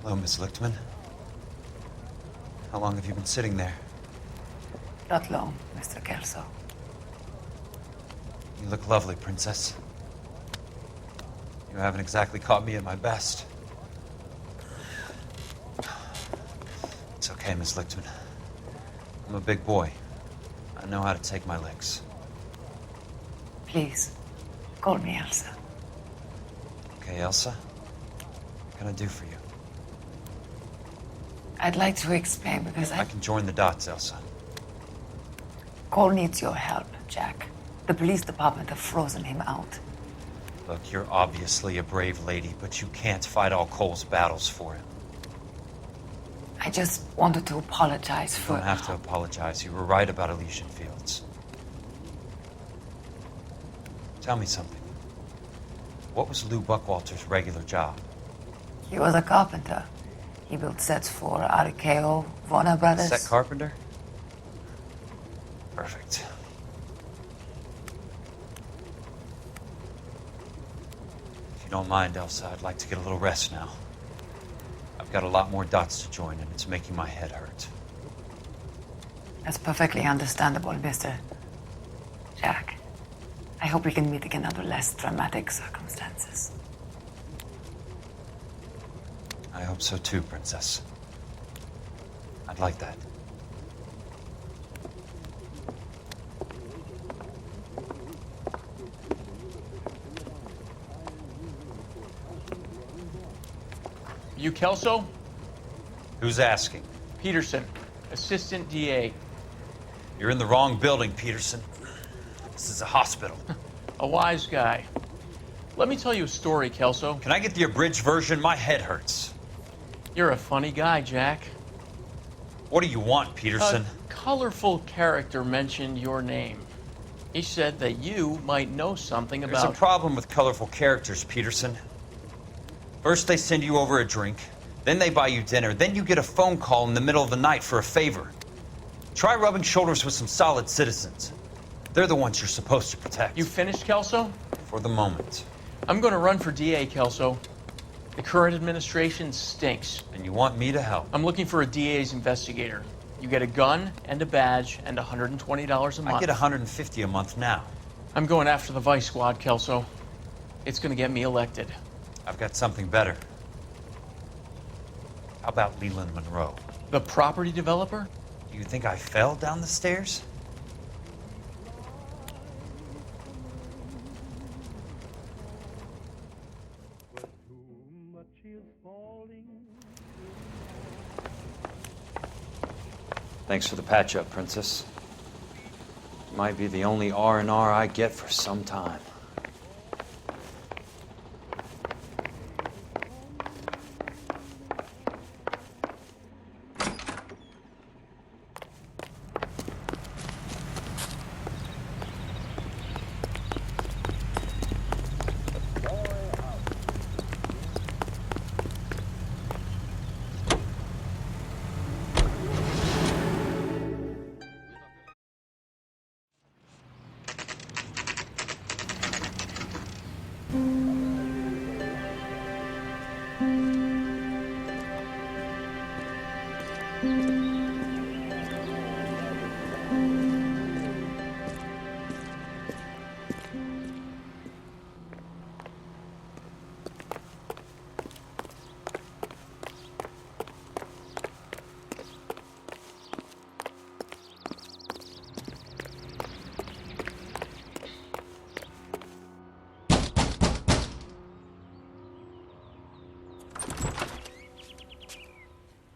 Hello, Miss Lichtman. How long have you been sitting there? Not long, Mr. Kelso. You look lovely, Princess. You haven't exactly caught me at my best. It's okay, Miss Lichtman. I'm a big boy. I know how to take my licks. Please, call me Elsa. Okay, Elsa? What can I do for you? I'd like to explain because I can join the dots, Elsa. Cole needs your help, Jack. The police department have frozen him out. Look, you're obviously a brave lady, but you can't fight all Cole's battles for him. I just wanted to apologize for... You don't have to apologize. You were right about Elysian Fields. Tell me something. What was Lou Buckwalter's regular job? He was a carpenter. He built sets for RKO, Warner Brothers. Set carpenter? Perfect. If you don't mind, Elsa, I'd like to get a little rest now. I've got a lot more dots to join, and it's making my head hurt. That's perfectly understandable, Mr. Jack. I hope we can meet again under less dramatic circumstances. I hope so too, Princess. I'd like that. You Kelso? Who's asking? Peterson, Assistant DA. You're in the wrong building, Peterson. This is a hospital. A wise guy. Let me tell you a story, Kelso. Can I get the abridged version? My head hurts. You're a funny guy, Jack. What do you want, Peterson? A colorful character mentioned your name. He said that you might know something about... There's a problem with colorful characters, Peterson. First they send you over a drink, then they buy you dinner, then you get a phone call in the middle of the night for a favor. Try rubbing shoulders with some solid citizens. They're the ones you're supposed to protect. You finished, Kelso? For the moment. I'm going to run for DA, Kelso. The current administration stinks. And you want me to help? I'm looking for a DA's investigator. You get a gun and a badge and $120 a month. I get $150 a month now. I'm going after the Vice Squad, Kelso. It's going to get me elected. I've got something better. How about Leland Monroe? The property developer? Do you think I fell down the stairs? Thanks for the patch-up, Princess. Might be the only R&R I get for some time.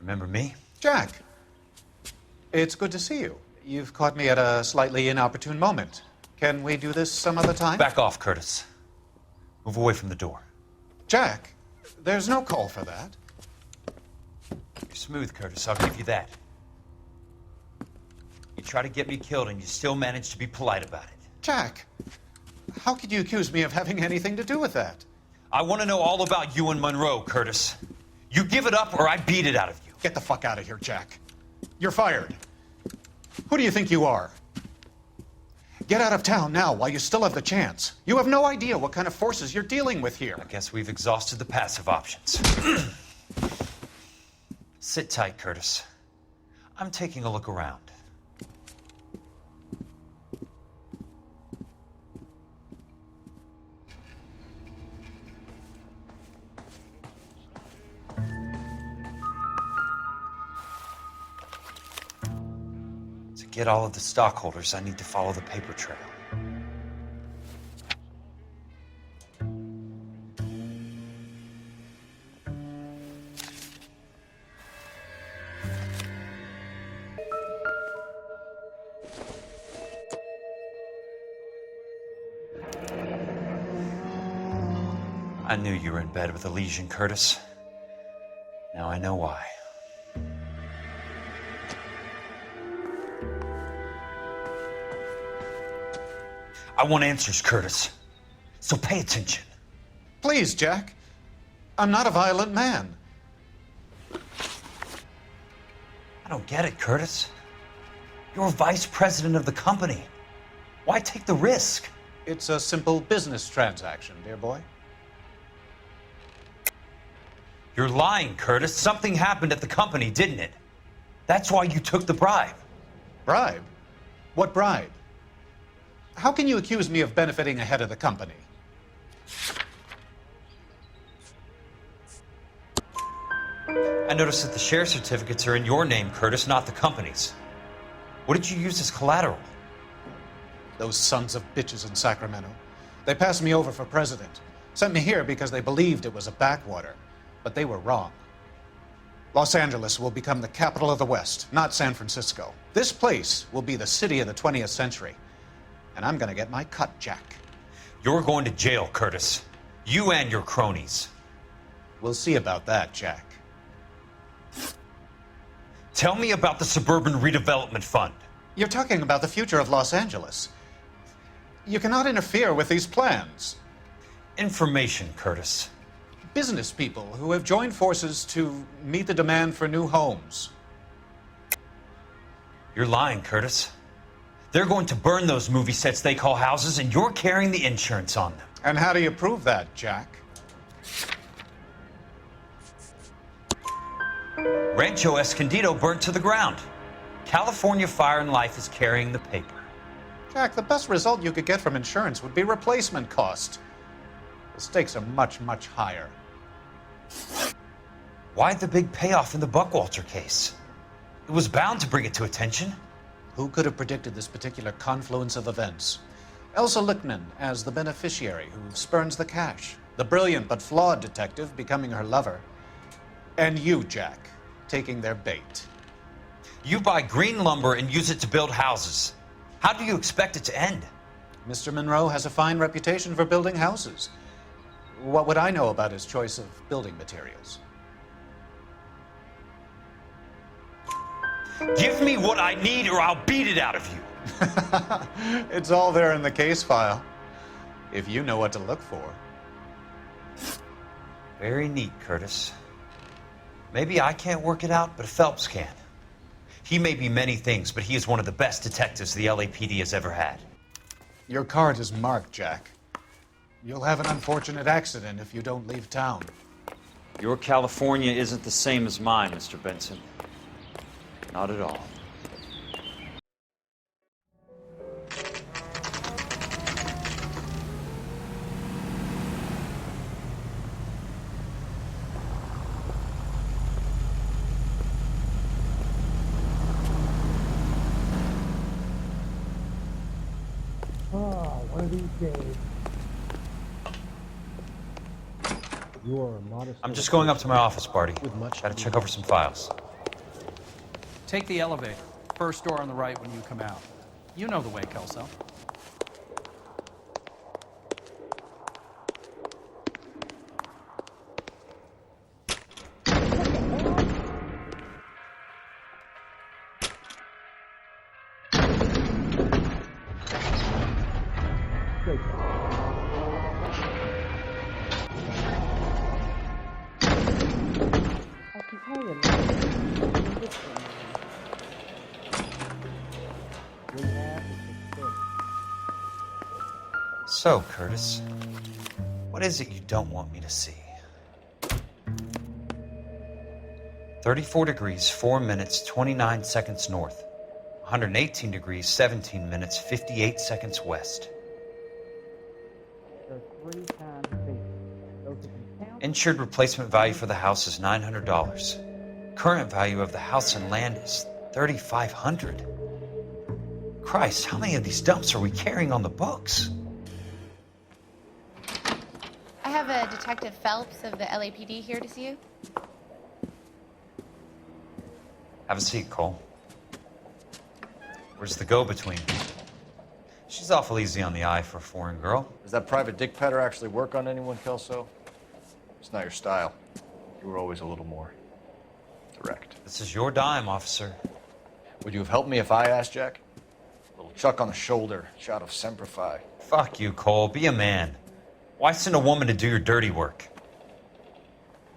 Remember me? Jack, it's good to see you. You've caught me at a slightly inopportune moment. Can we do this some other time? Back off, Curtis. Move away from the door. Jack, there's no call for that. You're smooth, Curtis. I'll give you that. You try to get me killed and you still manage to be polite about it. Jack, how could you accuse me of having anything to do with that? I want to know all about you and Monroe, Curtis. You give it up or I beat it out of you. Get the fuck out of here, Jack. You're fired. Who do you think you are? Get out of town now while you still have the chance. You have no idea what kind of forces you're dealing with here. I guess we've exhausted the passive options. Sit tight, Curtis. I'm taking a look around. To get all of the stockholders, I need to follow the paper trail. I knew you were in bed with a lesion, Curtis. Now I know why. I want answers, Curtis. So pay attention. Please, Jack. I'm not a violent man. I don't get it, Curtis. You're vice president of the company. Why take the risk? It's a simple business transaction, dear boy. You're lying, Curtis. Something happened at the company, didn't it? That's why you took the bribe. Bribe? What bribe? How can you accuse me of benefiting ahead of the company? I noticed that the share certificates are in your name, Curtis, not the company's. What did you use as collateral? Those sons of bitches in Sacramento. They passed me over for president. Sent me here because they believed it was a backwater. But they were wrong. Los Angeles will become the capital of the West, not San Francisco. This place will be the city of the 20th century. And I'm gonna get my cut, Jack. You're going to jail, Curtis. You and your cronies. We'll see about that, Jack. Tell me about the Suburban Redevelopment Fund. You're talking about the future of Los Angeles. You cannot interfere with these plans. Information, Curtis. Business people who have joined forces to meet the demand for new homes. You're lying, Curtis. They're going to burn those movie sets they call houses, and you're carrying the insurance on them. And how do you prove that, Jack? Rancho Escondido burnt to the ground. California Fire and Life is carrying the paper. Jack, the best result you could get from insurance would be replacement cost. The stakes are much, much higher. Why the big payoff in the Buckwalter case? It was bound to bring it to attention. Who could have predicted this particular confluence of events? Elsa Lichtman as the beneficiary who spurns the cash. The brilliant but flawed detective becoming her lover. And you, Jack, taking their bait. You buy green lumber and use it to build houses. How do you expect it to end? Mr. Monroe has a fine reputation for building houses. What would I know about his choice of building materials? Give me what I need or I'll beat it out of you. It's all there in the case file, if you know what to look for. Very neat, Curtis. Maybe I can't work it out, but Phelps can. He may be many things, but he is one of the best detectives the LAPD has ever had. Your card is marked, Jack. You'll have an unfortunate accident if you don't leave town. Your California isn't the same as mine, Mr. Benson. Not at all. One of these days, you are a modest. I'm just going up to my office, Barty. With much Gotta check over some files. Take the elevator. First door on the right when you come out. You know the way, Kelso. So, Curtis, what is it you don't want me to see? 34 degrees, 4 minutes, 29 seconds north. 118 degrees, 17 minutes, 58 seconds west. There are 3 times bigger. Those who can count. Insured replacement value for the house is $900. Current value of the house and land is $3,500. Christ, how many of these dumps are we carrying on the books? I have a Detective Phelps of the LAPD here to see you. Have a seat, Cole. Where's the go-between? She's awful easy on the eye for a foreign girl. Does that private dick petter actually work on anyone, Kelso? It's not your style. You were always a little more direct. This is your dime, officer. Would you have helped me if I asked, Jack? A little chuck on the shoulder, shot of Semper Fi. Fuck you, Cole. Be a man. Why send a woman to do your dirty work?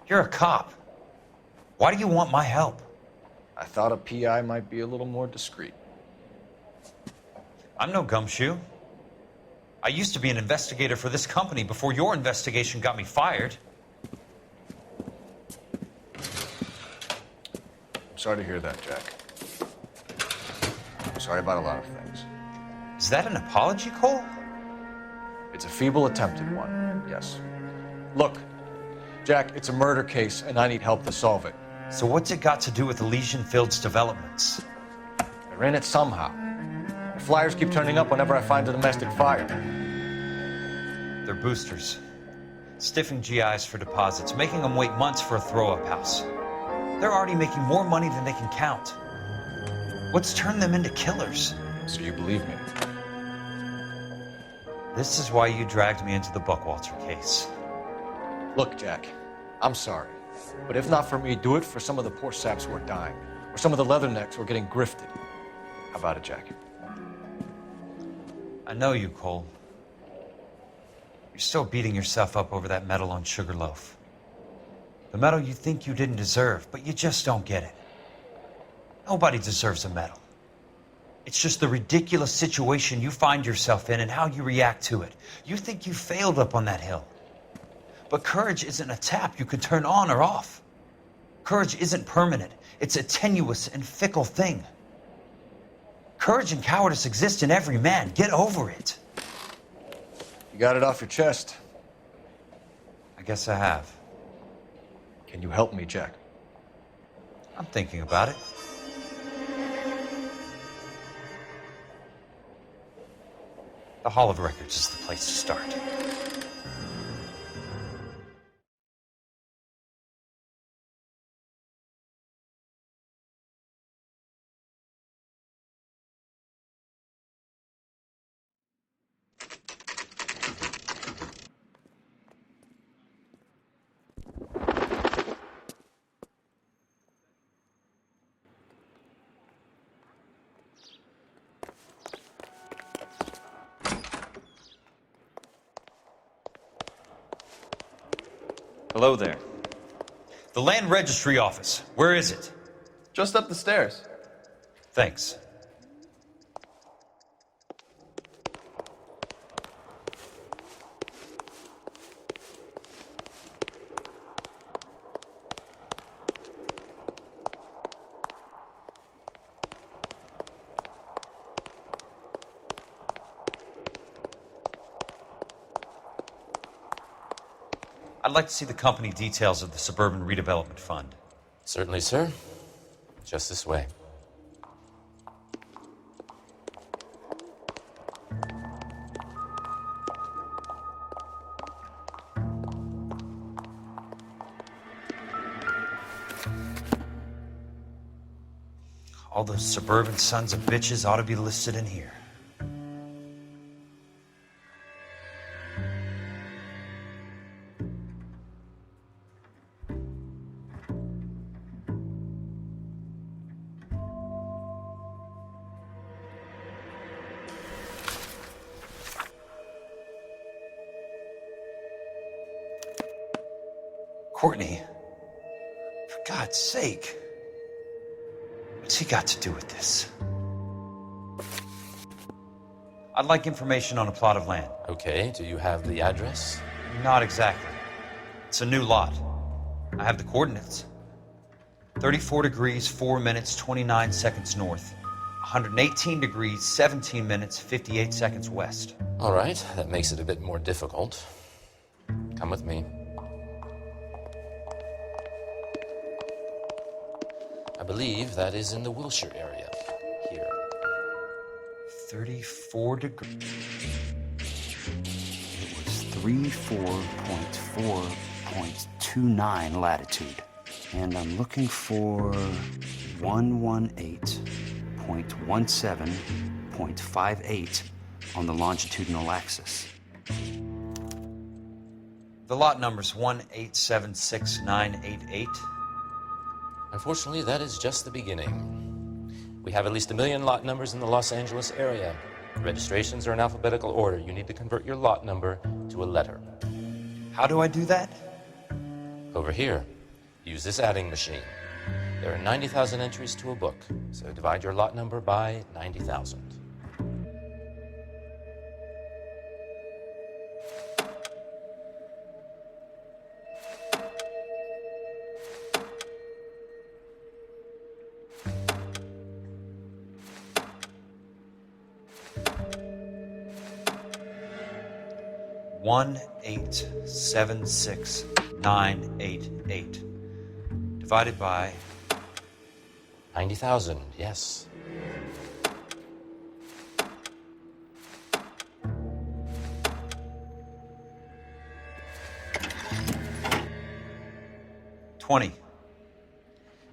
You're a cop. Why do you want my help? I thought a PI might be a little more discreet. I'm no gumshoe. I used to be an investigator for this company before your investigation got me fired. I'm sorry to hear that, Jack. I'm sorry about a lot of things. Is that an apology, Cole? It's a feeble attempted one, yes. Look, Jack, it's a murder case, and I need help to solve it. So what's it got to do with Elysian Fields developments? They're in it somehow. The flyers keep turning up whenever I find a domestic fire. They're boosters. Stiffing GIs for deposits, making them wait months for a throw-up house. They're already making more money than they can count. What's turned them into killers? So you believe me? This is why you dragged me into the Buckwalter case. Look, Jack, I'm sorry. But if not for me, do it for some of the poor saps who are dying. Or some of the leathernecks who are getting grifted. How about it, Jack? I know you, Cole. You're still beating yourself up over that medal on Sugarloaf. The medal you think you didn't deserve, but you just don't get it. Nobody deserves a medal. It's just the ridiculous situation you find yourself in and how you react to it. You think you failed up on that hill. But courage isn't a tap you can turn on or off. Courage isn't permanent. It's a tenuous and fickle thing. Courage and cowardice exist in every man. Get over it. You got it off your chest. I guess I have. Can you help me, Jack? I'm thinking about it. The Hall of Records is the place to start. Hello there. The Land Registry Office. Where is it? Just up the stairs. Thanks. I'd like to see the company details of the Suburban Redevelopment Fund. Certainly, sir. Just this way. All those suburban sons of bitches ought to be listed in here. Courtney, for God's sake, what's he got to do with this? I'd like information on a plot of land. Okay, do you have the address? Not exactly. It's a new lot. I have the coordinates. 34 degrees, 4 minutes, 29 seconds north. 118 degrees, 17 minutes, 58 seconds west. All right, that makes it a bit more difficult. Come with me. I believe that is in the Wilshire area. Here. 34 degrees. It was 34.4.29 latitude. And I'm looking for 118.17.58 on the longitudinal axis. The lot number's 1876988. Unfortunately, that is just the beginning. We have at least 1 million lot numbers in the Los Angeles area. Registrations are in alphabetical order. You need to convert your lot number to a letter. How do I do that? Over here. Use this adding machine. There are 90,000 entries to a book, so divide your lot number by 90,000. One 1876988 divided by 90,000, yes. $20.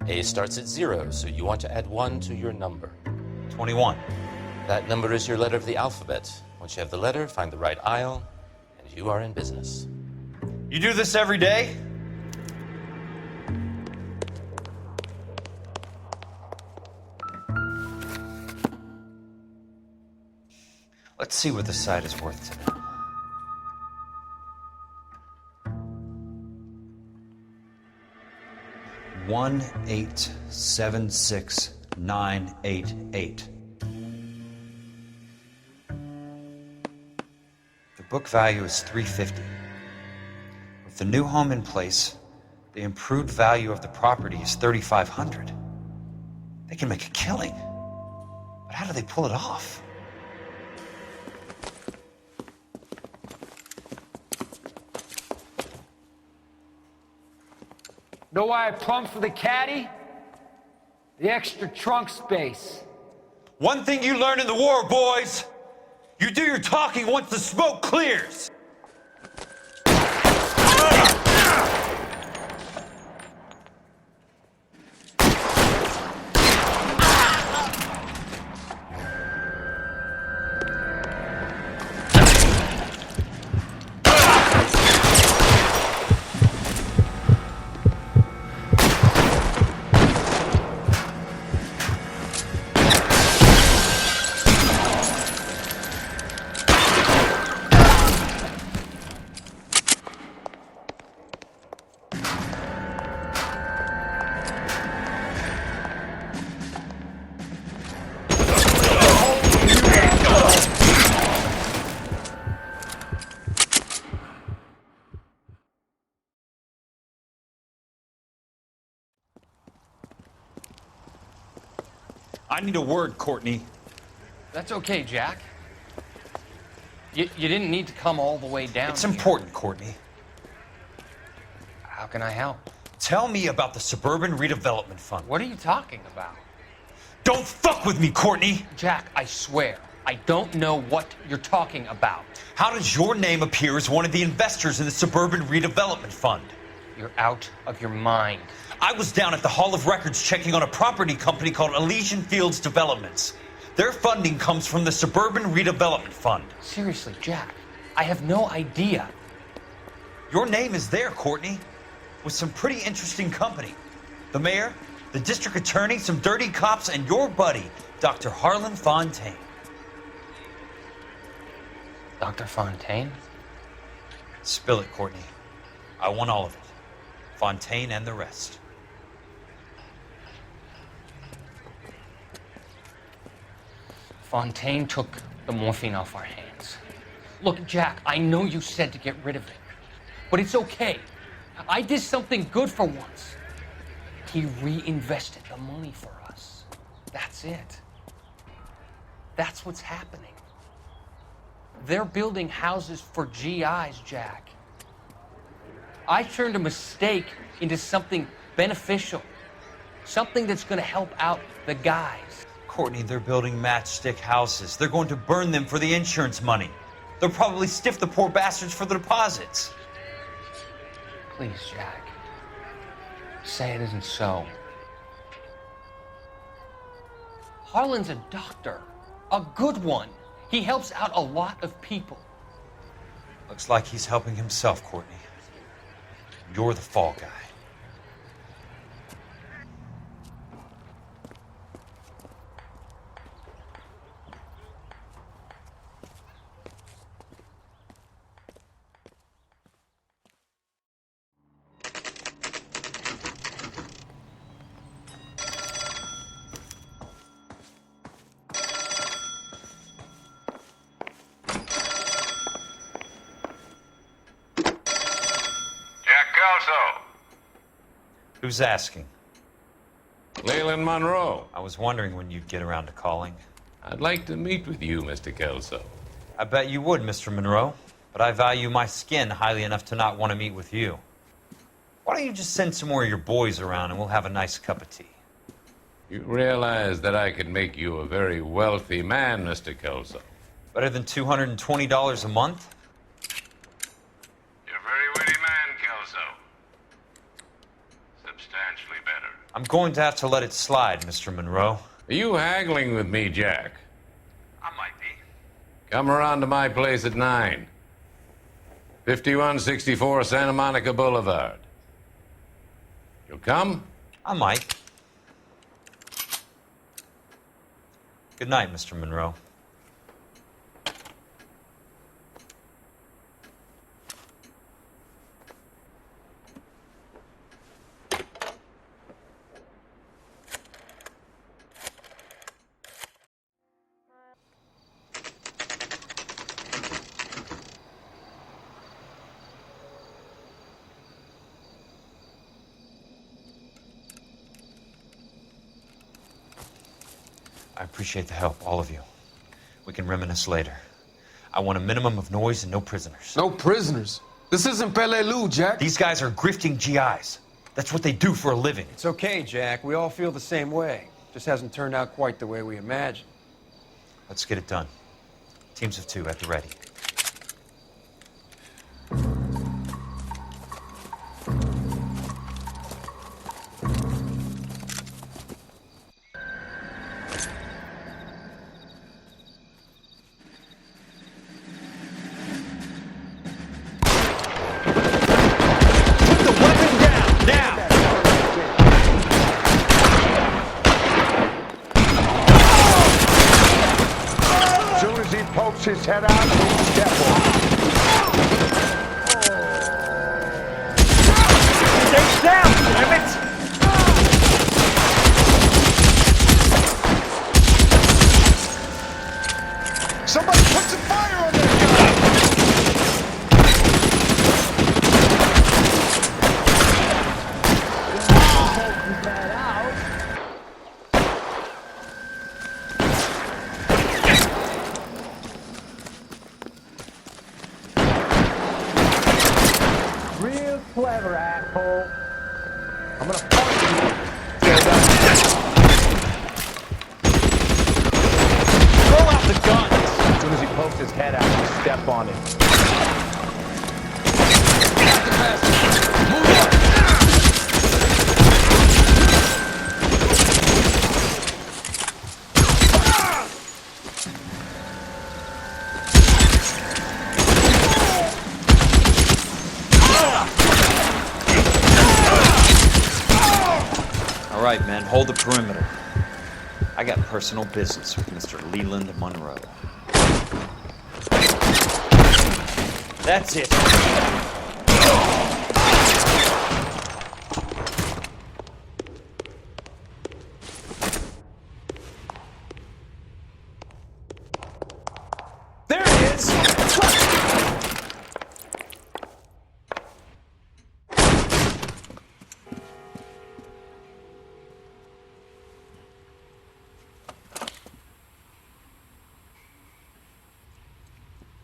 A starts at 0, so you want to add 1 to your number. 21. That number is your letter of the alphabet. Once you have the letter, find the right aisle, and you are in business. You do this every day? Let's see what the site is worth today. $1876988. The book value is $350. With the new home in place, the improved value of the property is $3,500. They can make a killing. But how do they pull it off? Know why I plumbed for the caddy? The extra trunk space. One thing you learn in the war, boys. You do your talking once the smoke clears. I need a word, Courtney. That's okay, Jack. You didn't need to come all the way down. It's important, Courtney. How can I help? Tell me about the Suburban Redevelopment Fund. What are you talking about? Don't fuck with me, Courtney! Jack, I swear, I don't know what you're talking about. How does your name appear as one of the investors in the Suburban Redevelopment Fund? You're out of your mind. I was down at the Hall of Records checking on a property company called Elysian Fields Developments. Their funding comes from the Suburban Redevelopment Fund. Seriously, Jack, I have no idea. Your name is there, Courtney, with some pretty interesting company. The mayor, the district attorney, some dirty cops, and your buddy, Dr. Harlan Fontaine. Dr. Fontaine? Spill it, Courtney. I want all of it. Fontaine and the rest. Fontaine took the morphine off our hands. Look, Jack, I know you said to get rid of it, but it's okay. I did something good for once. He reinvested the money for us. That's it. That's what's happening. They're building houses for GIs, Jack. I turned a mistake into something beneficial. Something that's gonna help out the guys. Courtney, they're building matchstick houses. They're going to burn them for the insurance money. They'll probably stiff the poor bastards for the deposits. Please, Jack. Say it isn't so. Harlan's a doctor. A good one. He helps out a lot of people. Looks like he's helping himself, Courtney. You're the fall guy. Who's asking? Leland Monroe. I was wondering when you'd get around to calling. I'd like to meet with you, Mr. Kelso. I bet you would, Mr. Monroe. But I value my skin highly enough to not want to meet with you. Why don't you just send some more of your boys around and we'll have a nice cup of tea? You realize that I could make you a very wealthy man, Mr. Kelso. Better than $220 a month? You're a very witty man, Kelso. Substantially better. I'm going to have to let it slide, Mr. Monroe. Are you haggling with me, Jack? I might be. Come around to my place at 9. 5164 Santa Monica Boulevard. You'll come? I might. Good night, Mr. Monroe. I appreciate the help, all of you. We can reminisce later. I want a minimum of noise and no prisoners. No prisoners? This isn't Peleliu, Jack. These guys are grifting GIs. That's what they do for a living. It's okay, Jack. We all feel the same way. Just hasn't turned out quite the way we imagined. Let's get it done. Teams of 2 at the ready. His head out and step on. Stay down, damn it! Somebody put some fire on that Clever asshole. I'm gonna punch you. Throw out the gun! As soon as he pokes his head out, you step on it. Move up! All right, men, hold the perimeter. I got personal business with Mr. Leland Monroe. That's it. There it is!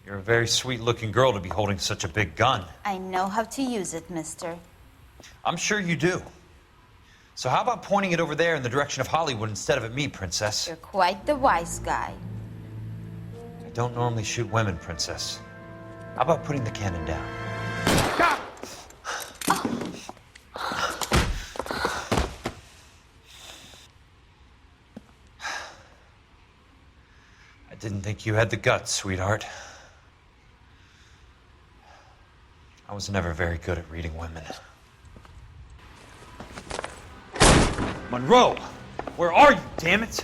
You're a very sweet-looking girl to be holding such a big gun. I know how to use it, mister. I'm sure you do. So how about pointing it over there in the direction of Hollywood instead of at me, Princess? You're quite the wise guy. I don't normally shoot women, Princess. How about putting the cannon down? I didn't think you had the guts, sweetheart. I was never very good at reading women. Monroe! Where are you, damn it?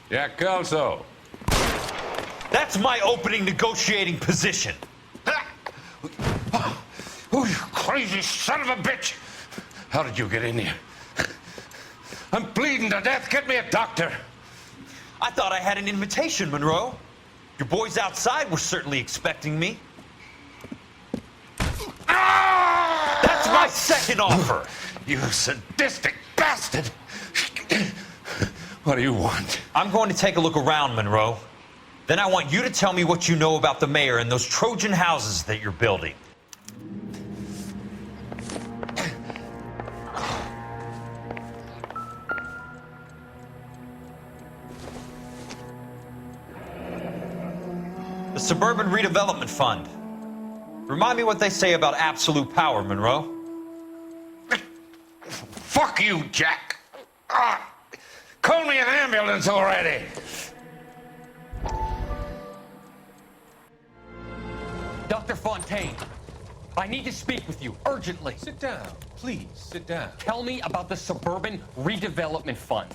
Jack Kelso. That's my opening negotiating position. Oh, you crazy son of a bitch! How did you get in here? I'm bleeding to death. Get me a doctor. I thought I had an invitation, Monroe. Your boys outside were certainly expecting me. That's my second offer. You sadistic bastard! What do you want? I'm going to take a look around, Monroe. Then I want you to tell me what you know about the mayor and those Trojan houses that you're building. The Suburban Redevelopment Fund. Remind me what they say about absolute power, Monroe. Fuck you, Jack. Call me an ambulance already. Dr. Fontaine, I need to speak with you urgently. Sit down. Please, sit down. Tell me about the Suburban Redevelopment Fund.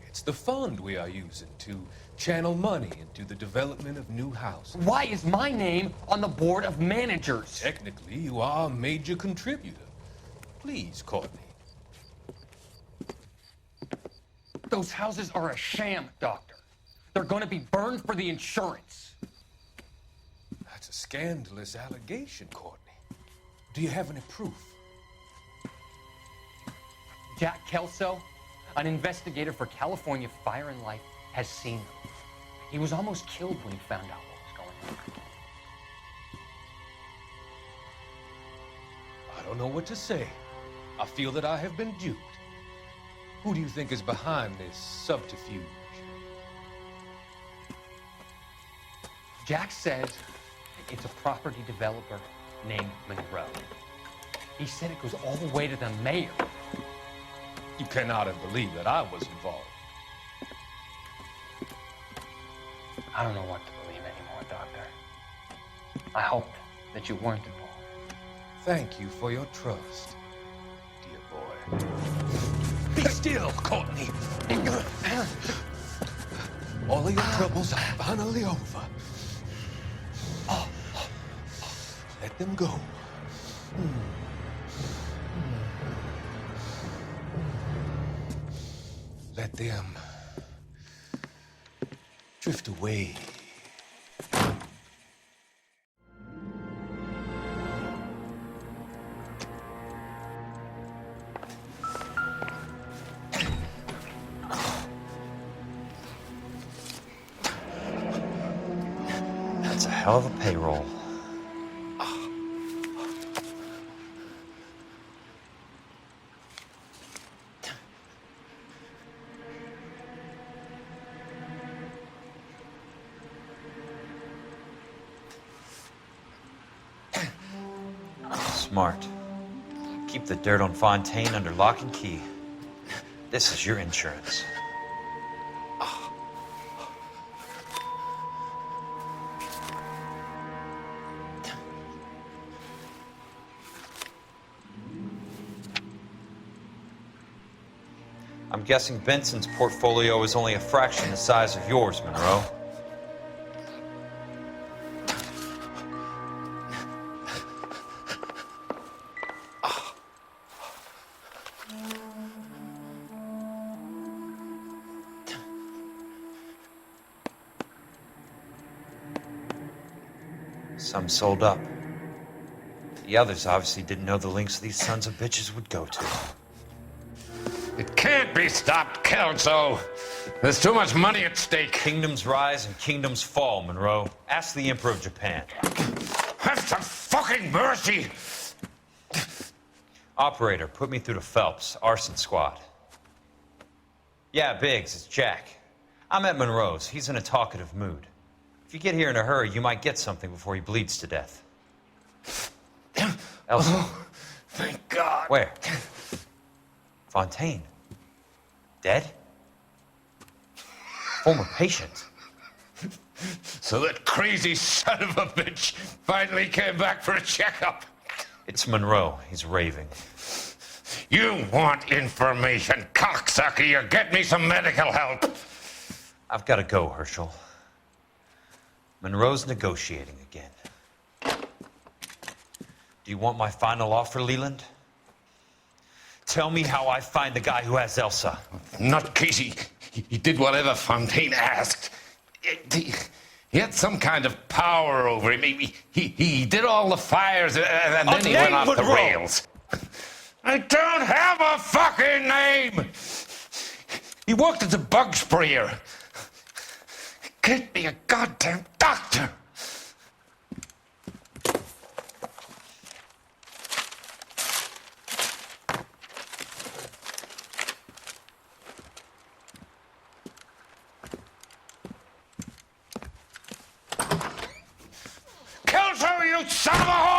It's the fund we are using to channel money into the development of new houses. Why is my name on the board of managers? Technically, you are a major contributor. Please, Courtney. Those houses are a sham, Doctor. They're going to be burned for the insurance. That's a scandalous allegation, Courtney. Do you have any proof? Jack Kelso, an investigator for California Fire and Life, has seen them. He was almost killed when he found out what was going on. I don't know what to say. I feel that I have been duped. Who do you think is behind this subterfuge? Jack says it's a property developer named Monroe. He said it goes all the way to the mayor. You cannot have believed that I was involved. I don't know what to believe anymore, Doctor. I hoped that you weren't involved. Thank you for your trust, dear boy. Be still, Courtney. All of your troubles are finally over. Let them go. Let them drift away. That's a hell of a payroll. Smart. Keep the dirt on Fontaine under lock and key. This is your insurance. I'm guessing Benson's portfolio is only a fraction the size of yours, Monroe. Some sold up. The others obviously didn't know the lengths these sons of bitches would go to. It can't be stopped, Kelso. There's too much money at stake. Kingdoms rise and kingdoms fall, Monroe. Ask the Emperor of Japan. Have some fucking mercy! Operator, put me through to Phelps, Arson squad. Yeah, Biggs, it's Jack. I'm at Monroe's. He's in a talkative mood. If you get here in a hurry, you might get something before he bleeds to death. Elsa. Oh, thank God. Where? Fontaine. Dead? Former patient. So that crazy son of a bitch finally came back for a checkup. It's Monroe. He's raving. You want information, cocksucker. You get me some medical help. I've got to go, Herschel. Monroe's negotiating again. Do you want my final offer, Leland? Tell me how I find the guy who has Elsa. Not Casey. He did whatever Fontaine asked. He had some kind of power over him. He did all the fires, and then he went off the rails. I don't have a fucking name! He worked as a bug sprayer. Get me a goddamn doctor! Kelso, you son of a whore!